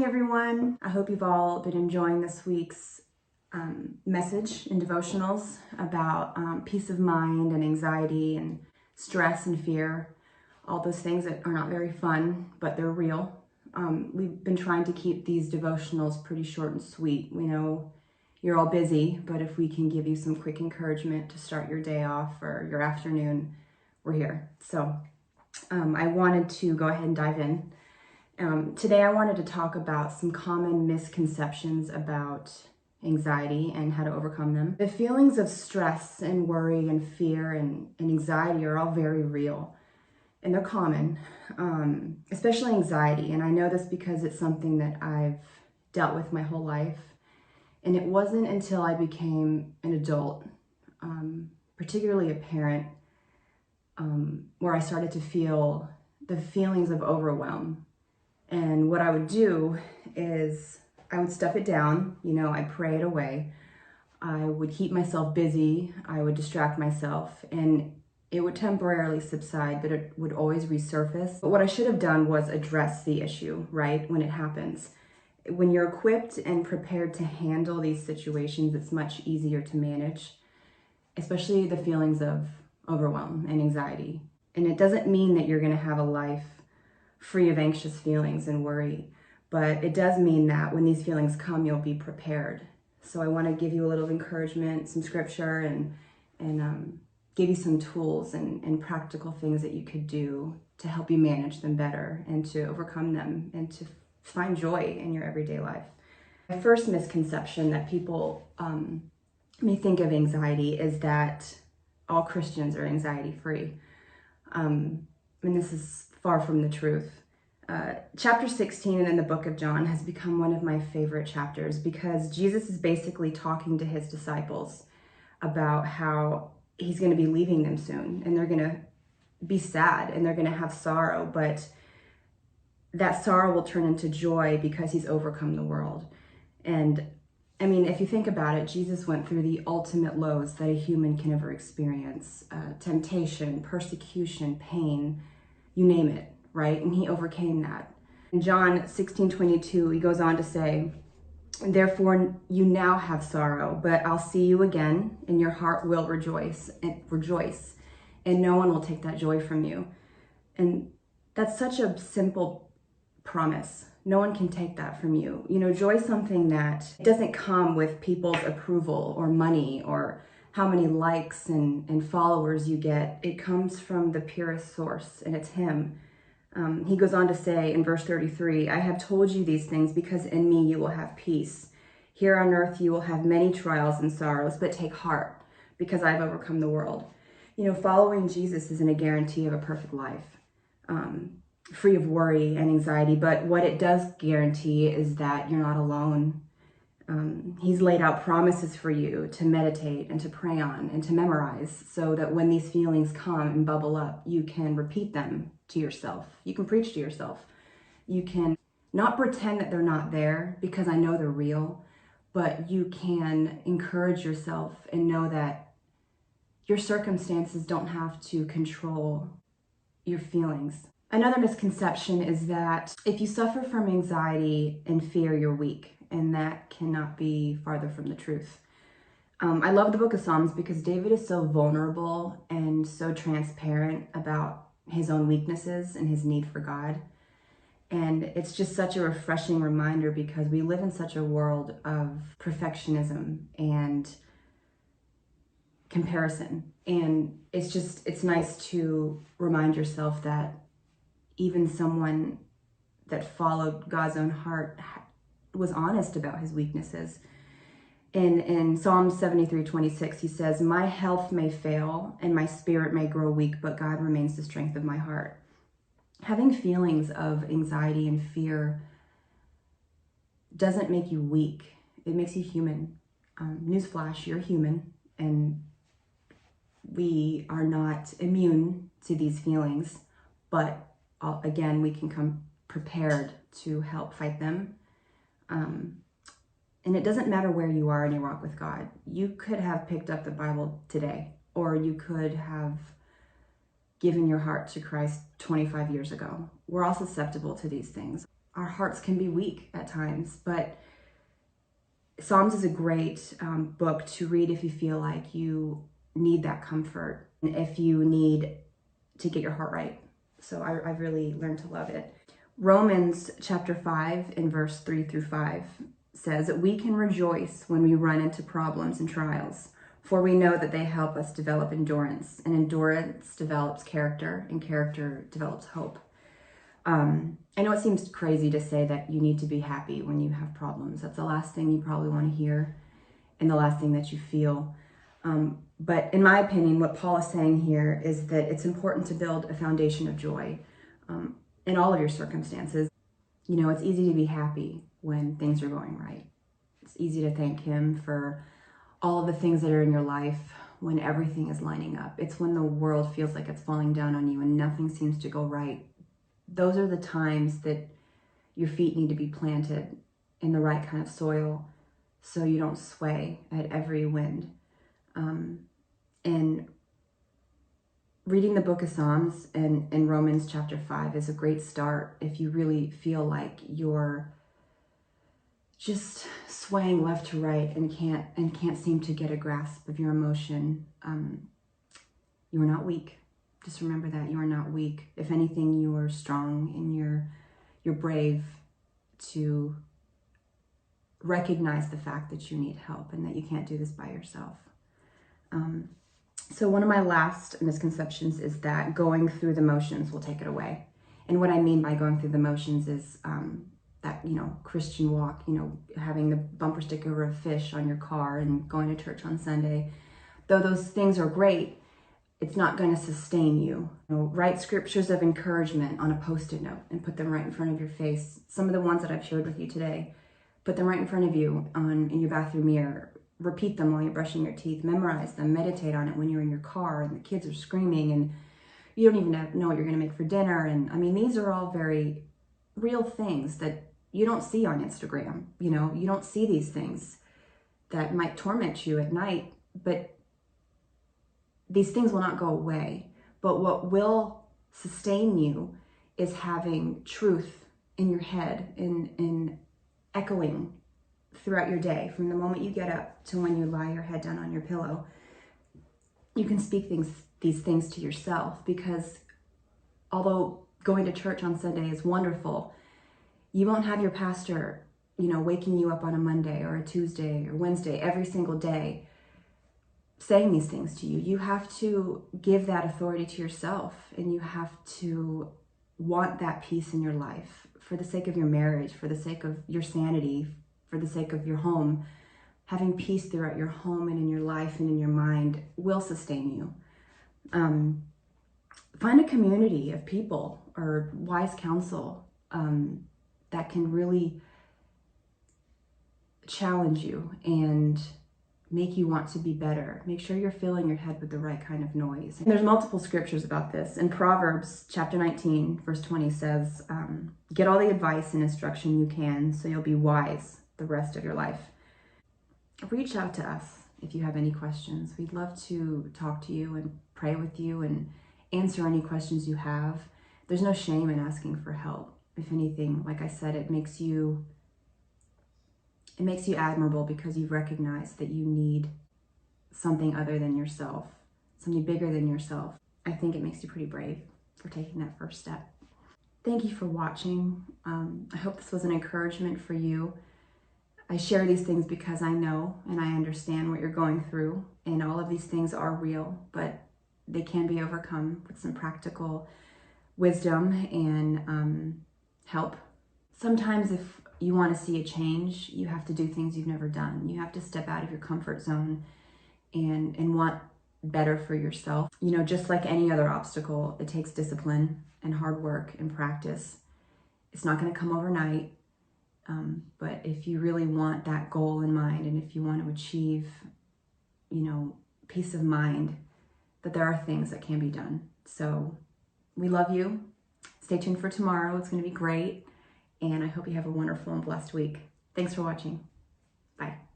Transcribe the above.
everyone. I hope you've all been enjoying this week's message and devotionals about peace of mind and anxiety and stress and fear, all those things that are not very fun, but they're real. We've been trying to keep these devotionals pretty short and sweet. We know you're all busy, but if we can give you some quick encouragement to start your day off or your afternoon, we're here. So I wanted to go ahead and dive in. Today I wanted to talk about some common misconceptions about anxiety and how to overcome them. The feelings of stress and worry and fear and anxiety are all very real, and they're common, especially anxiety. And I know this because it's something that I've dealt with my whole life. And it wasn't until I became an adult, particularly a parent, where I started to feel the feelings of overwhelm. And what I would do is I would stuff it down, I'd pray it away. I would keep myself busy. I would distract myself, and it would temporarily subside, but it would always resurface. But what I should have done was address the issue, right, when it happens. When you're equipped and prepared to handle these situations, it's much easier to manage, especially the feelings of overwhelm and anxiety. And it doesn't mean that you're going to have a life free of anxious feelings and worry, but it does mean that when these feelings come, you'll be prepared. So I want to give you a little encouragement, some scripture, and give you some tools and practical things that you could do to help you manage them better and to overcome them and to find joy in your everyday life. My first misconception that people may think of anxiety is that all Christians are anxiety-free. And this is far from the truth. Chapter 16 in the book of John has become one of my favorite chapters because Jesus is basically talking to his disciples about how he's going to be leaving them soon, and they're going to be sad and they're going to have sorrow, but that sorrow will turn into joy because he's overcome the world. And I mean, if you think about it, Jesus went through the ultimate lows that a human can ever experience, temptation, persecution, pain, you name it, right? And he overcame that. In John 16:22, he goes on to say, "Therefore you now have sorrow, but I'll see you again, and your heart will rejoice, and no one will take that joy from you." And that's such a simple promise. No one can take that from you. Joy is something that doesn't come with people's approval or money or how many likes and followers you get. It comes from the purest source, and it's him. He goes on to say in verse 33, "I have told you these things because in me you will have peace. Here on earth you will have many trials and sorrows, but take heart because I've overcome the world." Following Jesus isn't a guarantee of a perfect life, free of worry and anxiety, but what it does guarantee is that you're not alone. He's laid out promises for you to meditate and to pray on and to memorize so that when these feelings come and bubble up, you can repeat them to yourself. You can preach to yourself. You can not pretend that they're not there because I know they're real, but you can encourage yourself and know that your circumstances don't have to control your feelings. Another misconception is that if you suffer from anxiety and fear, you're weak. And that cannot be farther from the truth. I love the book of Psalms because David is so vulnerable and so transparent about his own weaknesses and his need for God. And it's just such a refreshing reminder because we live in such a world of perfectionism and comparison. And it's nice to remind yourself that even someone that followed God's own heart was honest about his weaknesses. In Psalm 73:26, he says, "My health may fail and my spirit may grow weak, but God remains the strength of my heart." Having feelings of anxiety and fear doesn't make you weak. It makes you human. Newsflash, you're human, and we are not immune to these feelings, but again, we can come prepared to help fight them. And it doesn't matter where you are in your walk with God. You could have picked up the Bible today, or you could have given your heart to Christ 25 years ago. We're all susceptible to these things. our hearts can be weak at times, but Psalms is a great book to read if you feel like you need that comfort, if you need to get your heart right. So I've really learned to love it. Romans chapter 5 in verse 3 through 5 says that we can rejoice when we run into problems and trials, for we know that they help us develop endurance, and endurance develops character, and character develops hope. I know it seems crazy to say that you need to be happy when you have problems. That's the last thing you probably want to hear and the last thing that you feel. But in my opinion, what Paul is saying here is that it's important to build a foundation of joy in all of your circumstances. You know, it's easy to be happy when things are going right. It's easy to thank him for all of the things that are in your life when everything is lining up. It's when the world feels like it's falling down on you and nothing seems to go right. Those are the times that your feet need to be planted in the right kind of soil so you don't sway at every wind. And reading the book of Psalms and Romans chapter 5 is a great start if you really feel like you're just swaying left to right and can't seem to get a grasp of your emotion. You are not weak. Just remember that you are not weak. If anything, you are strong and you're brave to recognize the fact that you need help and that you can't do this by yourself. So one of my last misconceptions is that going through the motions will take it away. And what I mean by going through the motions is that, Christian walk, having the bumper sticker of a fish on your car and going to church on Sunday. Though those things are great, it's not going to sustain you. Write scriptures of encouragement on a Post-it note and put them right in front of your face. Some of the ones that I've shared with you today, put them right in front of you in your bathroom mirror. Repeat them while you're brushing your teeth. Memorize them. Meditate on it when you're in your car and the kids are screaming and you don't even know what you're going to make for dinner. And I mean, these are all very real things that you don't see on Instagram. You don't see these things that might torment you at night, but these things will not go away. But what will sustain you is having truth in your head, in echoing throughout your day, from the moment you get up to when you lie your head down on your pillow. You can speak these things to yourself, because although going to church on Sunday is wonderful, you won't have your pastor, waking you up on a Monday or a Tuesday or Wednesday every single day saying these things to you. You have to give that authority to yourself, and you have to want that peace in your life for the sake of your marriage, for the sake of your sanity, for the sake of your home. Having peace throughout your home and in your life and in your mind will sustain you. Find a community of people or wise counsel that can really challenge you and make you want to be better. Make sure you're filling your head with the right kind of noise. And there's multiple scriptures about this. In Proverbs chapter 19, verse 20 says, get all the advice and instruction you can so you'll be wise the rest of your life. Reach out to us if you have any questions. We'd love to talk to you and pray with you and answer any questions you have. There's no shame in asking for help. If anything, like I said, it makes you admirable, because you recognize that you need something other than yourself, something bigger than yourself. I think it makes you pretty brave for taking that first step. Thank you for watching. I hope this was an encouragement for you. I share these things because I know and I understand what you're going through, and all of these things are real, but they can be overcome with some practical wisdom and help. Sometimes if you want to see a change, you have to do things you've never done. You have to step out of your comfort zone and want better for yourself. Just like any other obstacle, it takes discipline and hard work and practice. It's not going to come overnight. But if you really want that goal in mind, and if you want to achieve, peace of mind, that there are things that can be done. So we love you. Stay tuned for tomorrow. It's going to be great. And I hope you have a wonderful and blessed week. Thanks for watching. Bye.